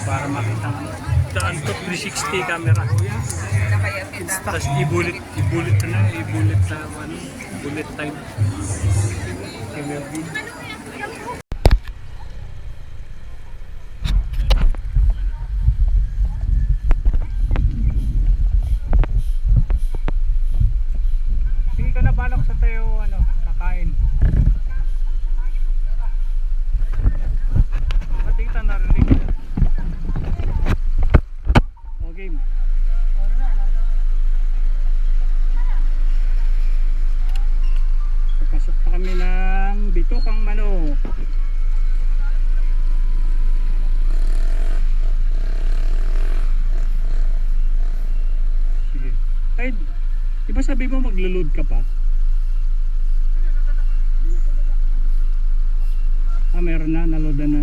para makita mo. Daan to 360 camera. Tapos i-bullet time. Sige ka na balak sa tayo kakain. Pati kita narinig. Okay. Pasok pa kami ng Bitokang Manok. Sige. Ay, di ba sabi mo maglo-load ka pa? Meron na, naloadan na.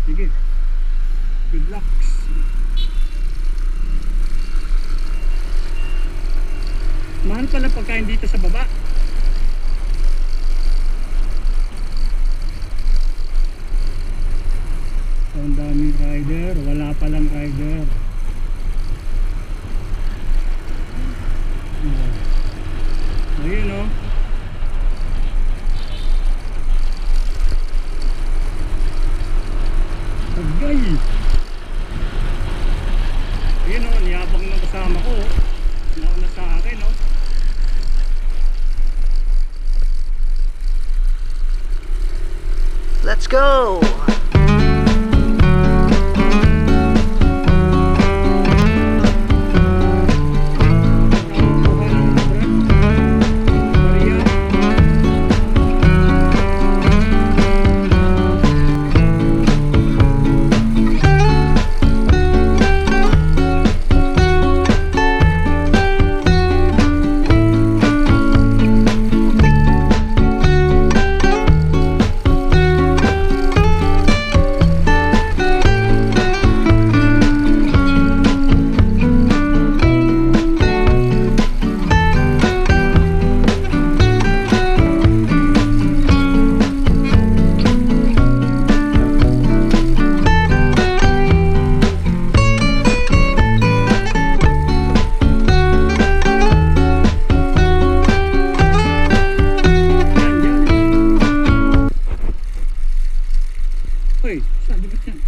Sige. Good luck. Mahal pala pagkain dito sa baba. So, ang daming rider. Wala palang rider. Ayun o. Agay. Ayun o, niyabang ng kasama ko. Nauna sa akin o. Let's go! Uy, sabi ko siya.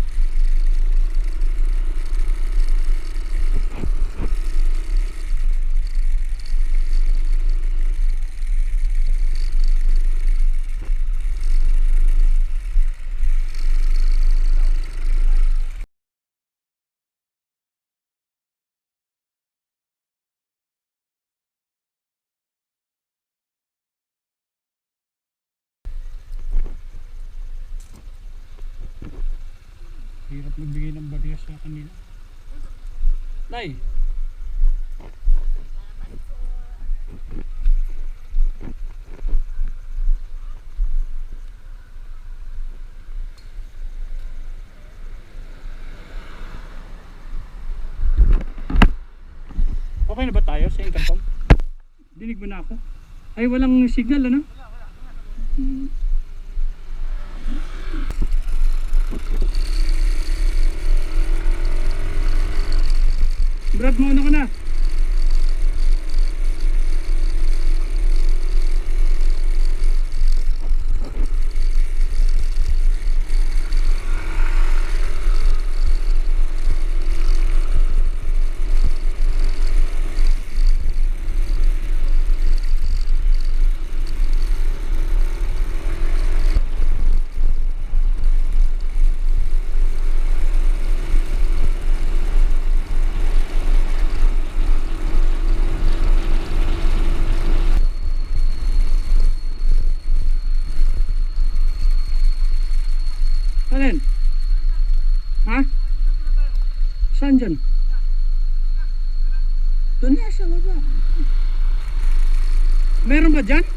Hirap magbigay ng barya sa kanila. Nay! Okay na ba tayo sa intercom? Dinig mo na ako? Ay, walang signal ano? Brad, muna ko na. Alin? Ha? Saan dyan? Doon na sa baba. Meron ba dyan?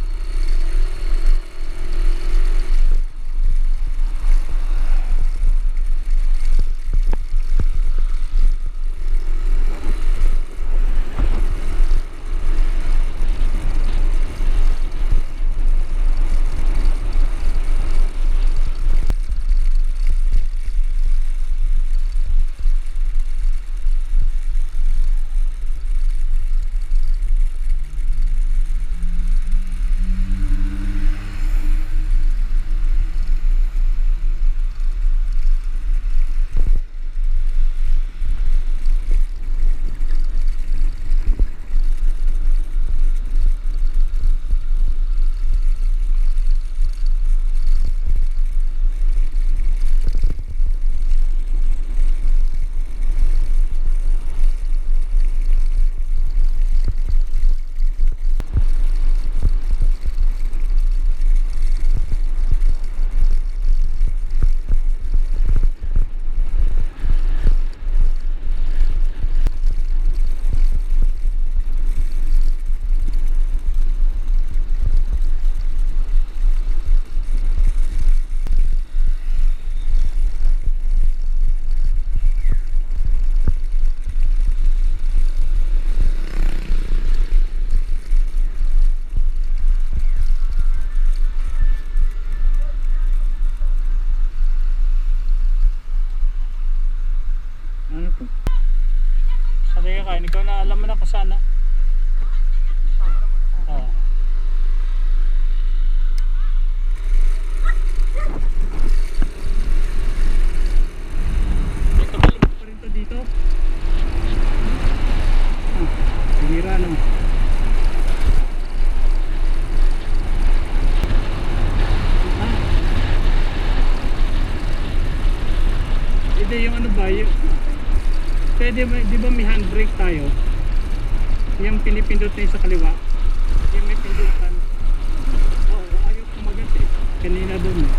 alam mo na kung sana. Oh. Ito malubog pa rin to dito. Bihira naman. Hindi yung ano ba, yung, pwede ba, di ba may handbrake tayo? Yung pinipindot na yung sa kaliwa, yung may pindutan. Oo, ayaw kumagat eh. Kanina doon eh.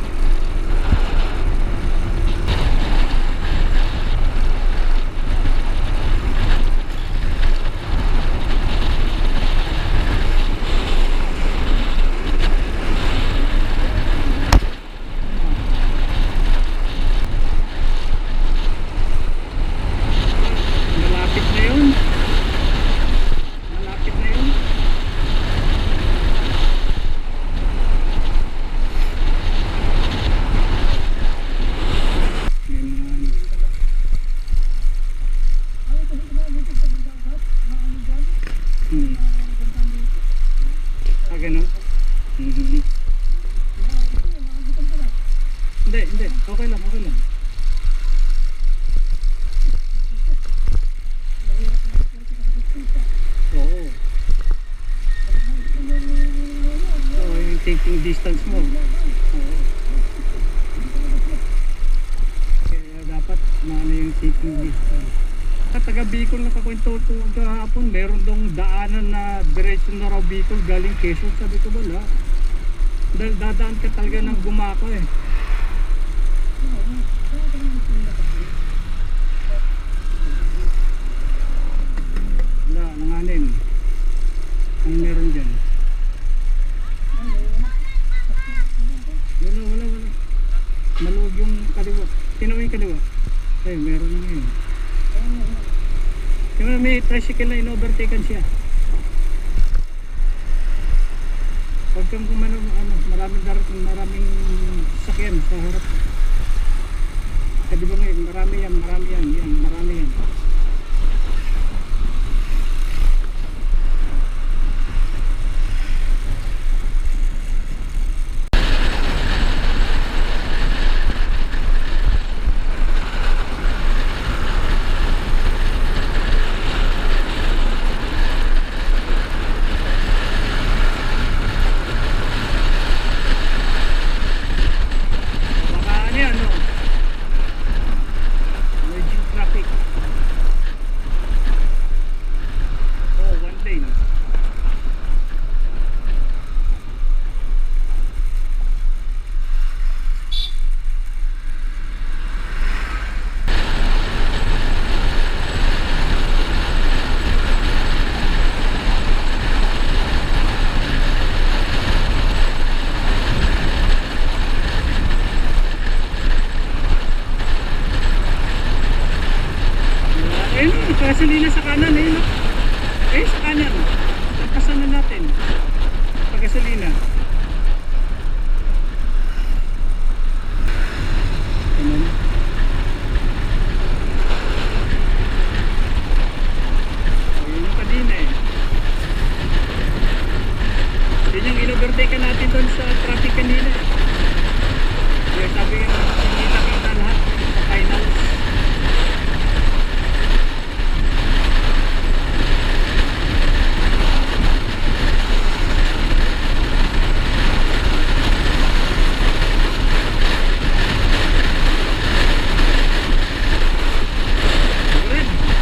Malapit na yun. Malapit na yun. May mga... Ganun? Hindi. Okay lang. Oo. So, yung taking distance mo. Oo. Kaya dapat maano yung taking distance. Sa taga Bicol nakakwento ito kahapon, meron dong daanan na diretso na raw Bicol galing Quezon. Sabi ko wala. Dahil dadaan ka talaga ng Gumaka eh. Wala, nanganin. Ano meron dyan? Wala. Maluwag yung kaliwa. Tingnan mo yung kaliwa. Ay, meron na yun. Yung may tricycle na in-overtaken siya. Huwag kang kumano, maraming sakyan sa harap. Di ba ngayon, marami yan. Baka ano yan, no? Emerging traffic. Oh, one lane. Ayun, gasolina sa kanan, ayun. Sa kanan. Pagpasan na natin. Pag-gasolina. Ayun. Ayun yung kanina eh. Yun yung in-overtake natin doon sa traffic kanina. Yung sabi yung hindi nakita lahat sa finals.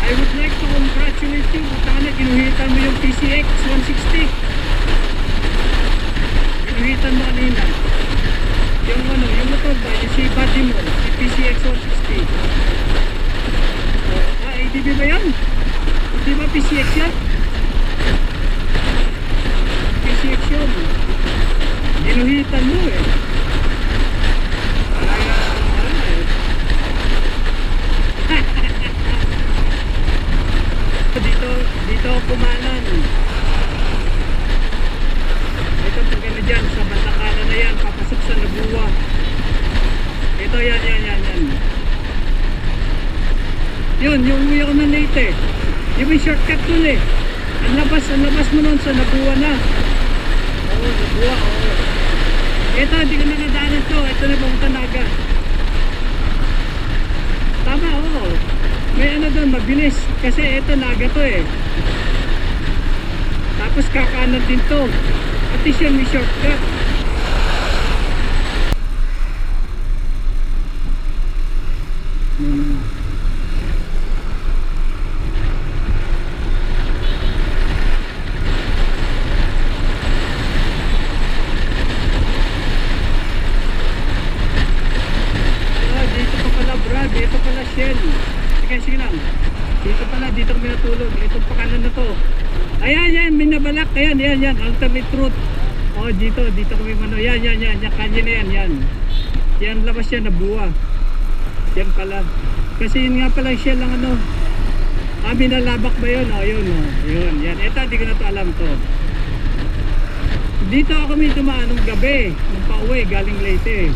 I would like to congratulate you. Sana ginuhitan mo yung PCX 160. Ginuhitan mo kanina. Yung yung motor ba? Yung si body mo. Si PCX 160. ADB ba yan? Di ba PCX yan? PCX yun. Ginuhitan mo eh. Dito kumanan. Ito pag ano dyan, sa bandang kanan na yan, papasok sa Nabua. Ito yan. Yun, yung uwi ako ng Leyte. Yung may shortcut dun eh. Ang labas mo nun sa Nabuwa na. Oo, Nabuwa, oo. Ito, hindi ko na nadaanan to. Ito na pumunta Naga. Tama, oo. May ano doon, mabilis. Kasi ito, Naga to eh. Tapos kakanan din to. At siya may shortcut. Dito pala Shell. Sige lang. Dito pala, dito kami natulog. Itong pakanan na to. Ayan, may nabalak. Ayan. Alternate route. Oh, dito kami mano. Yan. Yung kanya na yan. Yan, labas yan, Nabuwa. Yan pala. Kasi yun nga pala Shell ang ano. Binalabak ba yun? Oh, yun. Yan. Ito, di ko na to alam to. Dito ako may dumaan nung gabi. Nung pauwi, galing Leyte.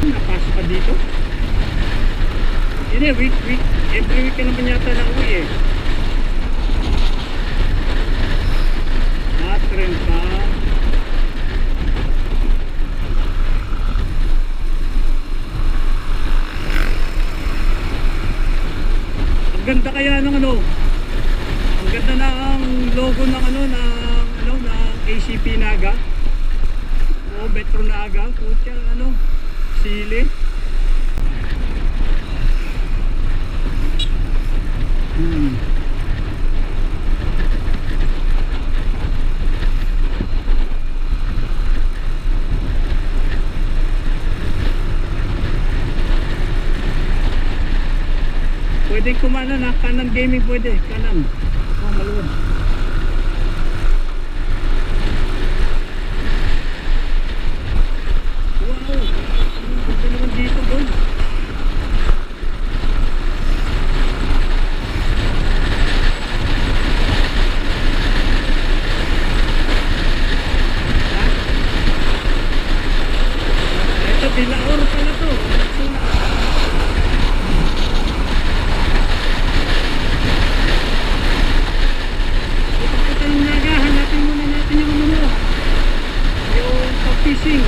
Napasok pa dito? Hindi, every week ka naman yata na uwi eh. Tren pa. Ang ganda kaya ng ano? Ang ganda na ang logo ng ng ACP Naga. O Metro Naga, kutya sili. Pwede kumana na kanan gaming, pwede kanan. Oh, maluwag. Wow, ito naman dito boy. Ito Bilaor pala to. Fishing.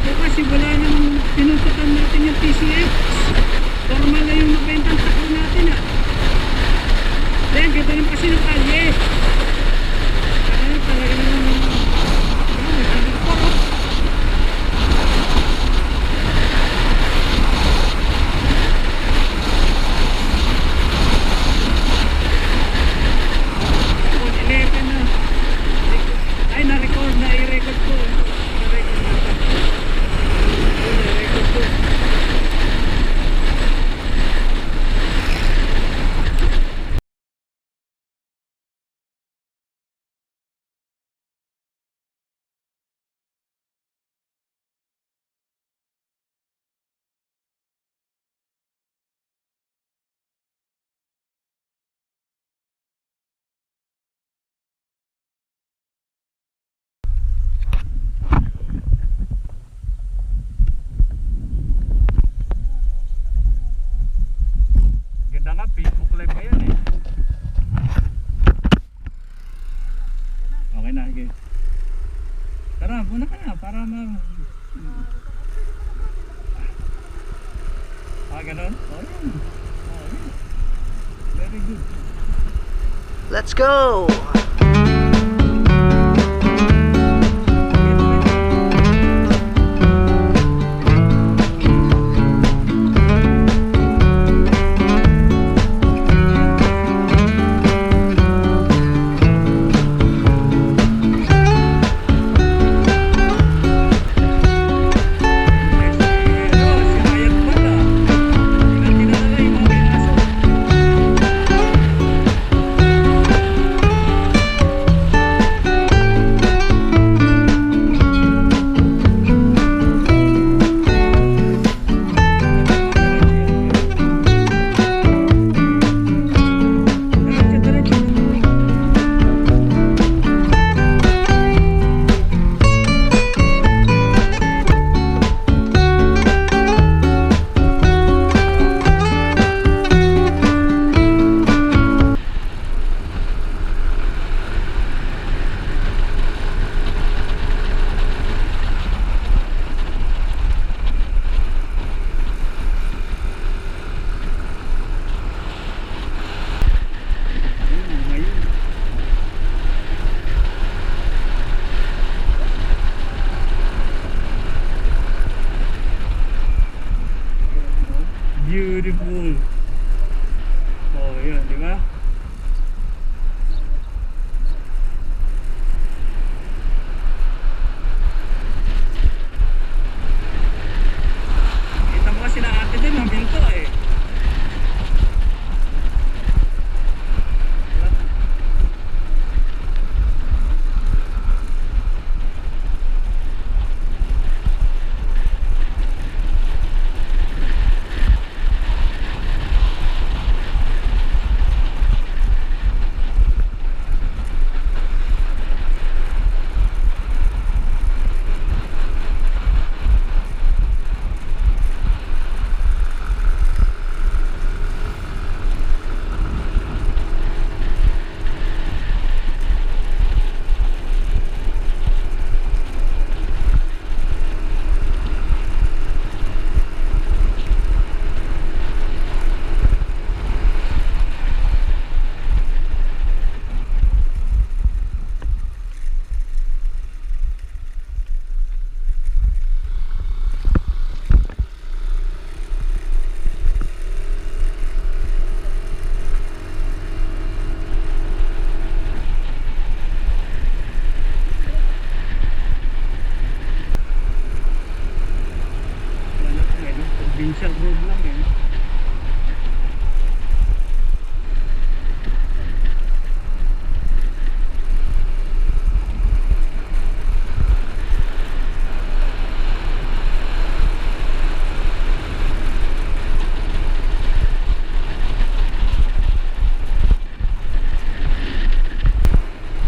Kasi wala nang pinutukan natin yung TCX. Normal na yung mabentang takbo natin Then, ganda naman kasi ng kalye. Talaga naman i-record ko. Ganda nga, Facebook live ngayon eh. Okay na, sige. Tara, muna ka na para ganun? Oh, yan. Oh, yan. Very good. Let's go! beautiful. Oh, yun, di ba? Kita mo kasi na ate din, huminto eh. Provincial road lang eh.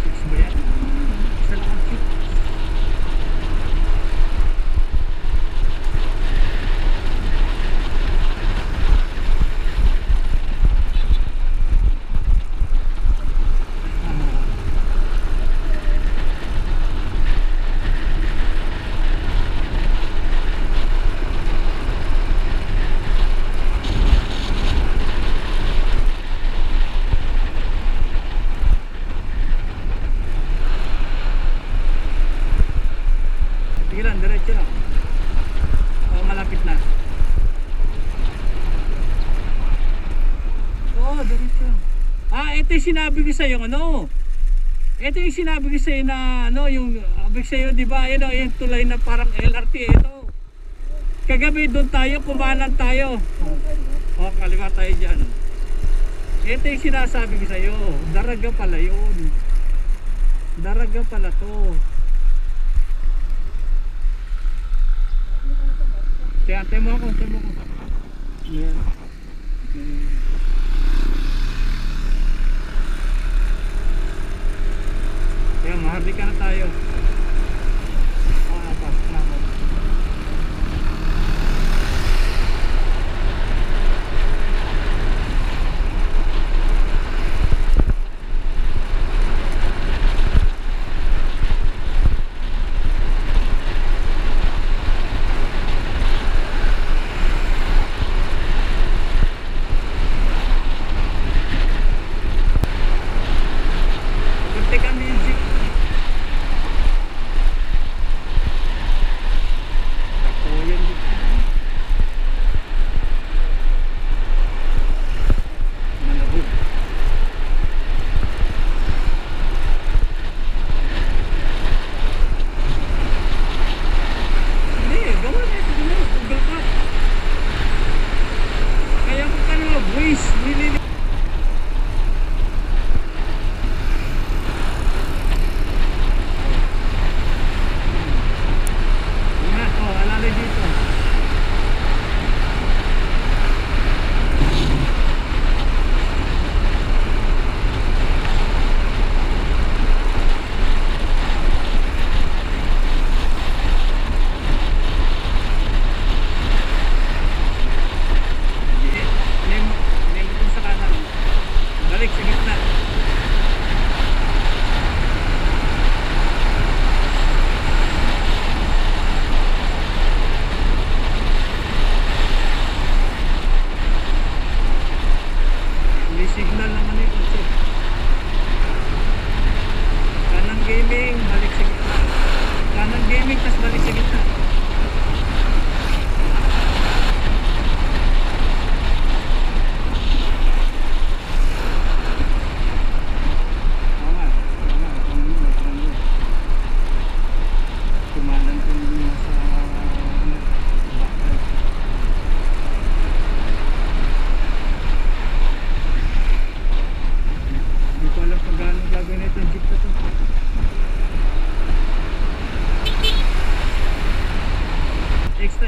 Six ba yan? Isa lang ang six. Sige lang, diretso lang. O, malapit na. Oo, diretso. Ito yung sinabi ko sa'yo, ano? Ito yung sinabi ko sa'yo na, ano, yung, abig sa'yo, di ba? Yun, yung tulay na parang LRT, ito. Kagabi, doon tayo, kumanan tayo. O, kaliwa tayo dyan. Ito yung sinasabi ko sa'yo. Daraga pala yun. Daraga pala to. Kaya antay mo ako, antay mo ako. Yeah. Okay. Kaya maharlika na tayo. Salamat. Kunti ka music.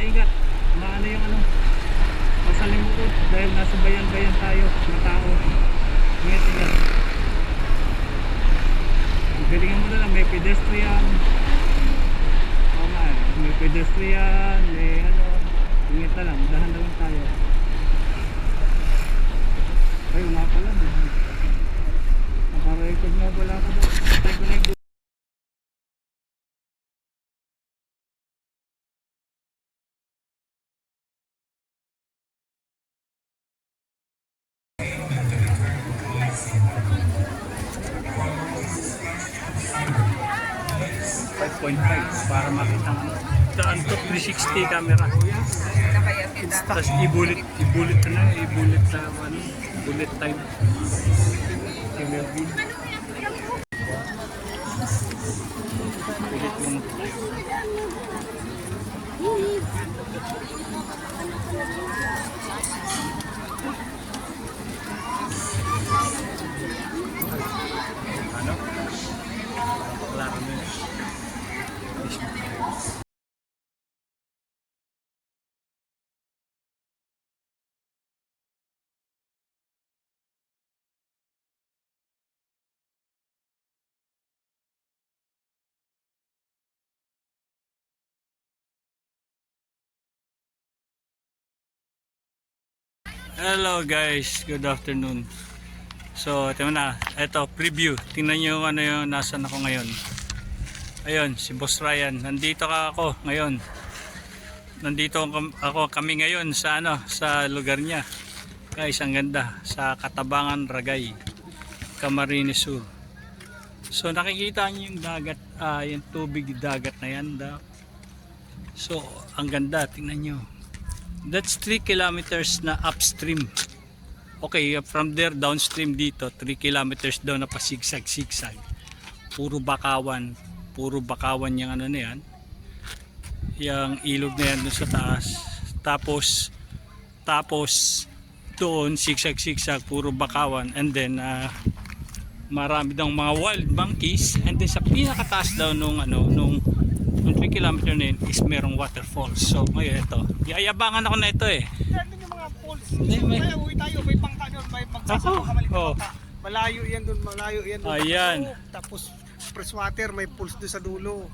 maingat. Maano yung ano, masalimuot dahil nasa bayan-bayan tayo na tao. Ingat. Galingan mo na lang, may pedestrian. Oo nga, may pedestrian, may ano, ingat na lang, dahan na lang tayo. Ay, nga pala, nakarecord nga pala ako ba? Patay ko na yung 5.5 para makita ang daan to 360 camera. Tapos ibulit na ano, bullet time. MLB. Ulit lang tayo. Ano? Klaro na yun. Hello guys, good afternoon. So, ito na, ito preview. Tingnan niyo ano yung nasan ako ngayon. Ayun, si Boss Ryan. Nandito ako ngayon. Nandito kami ngayon sa ano, sa lugar niya. Guys, ang ganda sa Katabangan, Ragay, Camarines Sur. So, nakikita niyo yung dagat, yung tubig dagat na yan. So, ang ganda, tingnan niyo. That's 3 kilometers na upstream. Okay, from there downstream dito, 3 kilometers down na pa sigsag. Puro bakawan yung ano na yan. Yung ilog na yan doon sa taas. Tapos doon sigsag, puro bakawan. And then marami daw mga wild monkeys. And then sa pinakataas daw nung 3 kilometer na yun is merong waterfalls. So ngayon ito, iayabangan ako na ito eh. Yan yung mga falls. May Uwi tayo, may pangka doon, may magsasama ka maliit na pangka. Malayo yan doon. Ayan. Tapos freshwater, may pools doon sa dulo.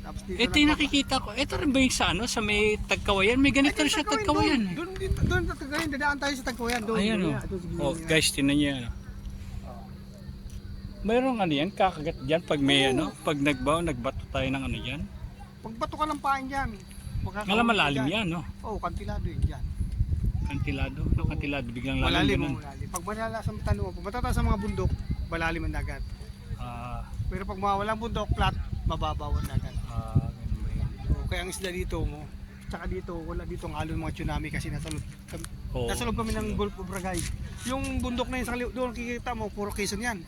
Tapos dito Ito yung nakikita ko. Ito rin ba yung sa ano? Sa may Tagkawayan? May ganito rin siya Tagkawayan. Doon Tagkawayan, dadaan tayo sa Tagkawayan. Ayan o. Guys, tinan niyo. Mayroong ano yan, kakagat dyan pag may ano, pag nagbato tayo ng ano yan. Pagbato ka ng paan dyan. Malalim yan, no? Oo, kantilado yun dyan. Kantilado? No, kantilado, biglang Malalim. lalim. Pag malala sa tanong, pag matataas sa mga bundok, malalim ang dagat. Pero pag walang bundok, flat, mababaw ang dagat. Ganun ba yan? Kaya ang isda dito mo, tsaka dito, wala dito ang alon mga tsunami kasi nasa loob kami ng Gulf of Ragay. Yung bundok na yun sa doon kikita mo, puro Quezon yan.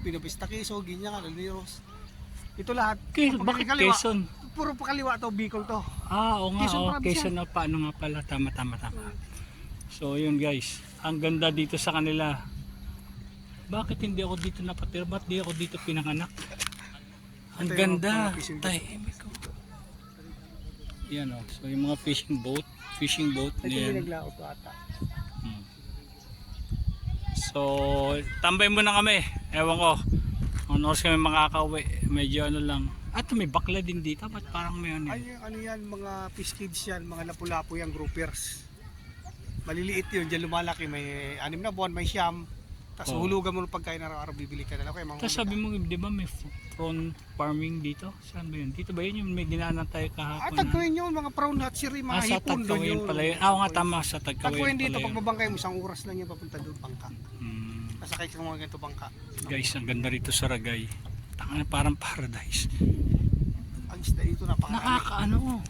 Pinapista Quezon, Ginyan, Alaniros. Ito lahat. Bakit Quezon? Puro pakaliwa to, Bicol to. Oo nga, Quezon na paano nga pala, tama. So yun guys, ang ganda dito sa kanila. Bakit hindi ako dito napatira? Ba't di ako dito pinanganak? Ang ganda. Tahimik ko. Yan o, so yung mga fishing boat Ito yung naglaot to ata. So, tambay muna kami. Ewan ko. Kung oras kami makakauwi. Medyo ano lang. At may bakla din dito. Ba't parang may ano? Ay, ano yan, mga fish kids yan, mga lapu-lapu yan, groupers. Maliliit yun, dyan lumalaki. May 6 na buwan, may siyam. Tapos hulugan mo ng pagkain araw-araw, bibili ka na lang. Tapos sabi mo, di ba may prawn farming dito? Saan ba yun? Dito ba yun yung may ginaanan tayo kahapon? Tagkawin yun, mga prawn hatchery, mga sa hipon doon yun. pala yun. Oo nga, tama, sa Tagkawin Tagkawin pala dito, yun. pag mabangkay mo, 1 oras lang yun papunta doon, bangka. Nasakay ka mga ganito bangka. Guys, ang ganda rito sa Ragay. Parang paradise. Ang isda dito, napaka Nakakaano.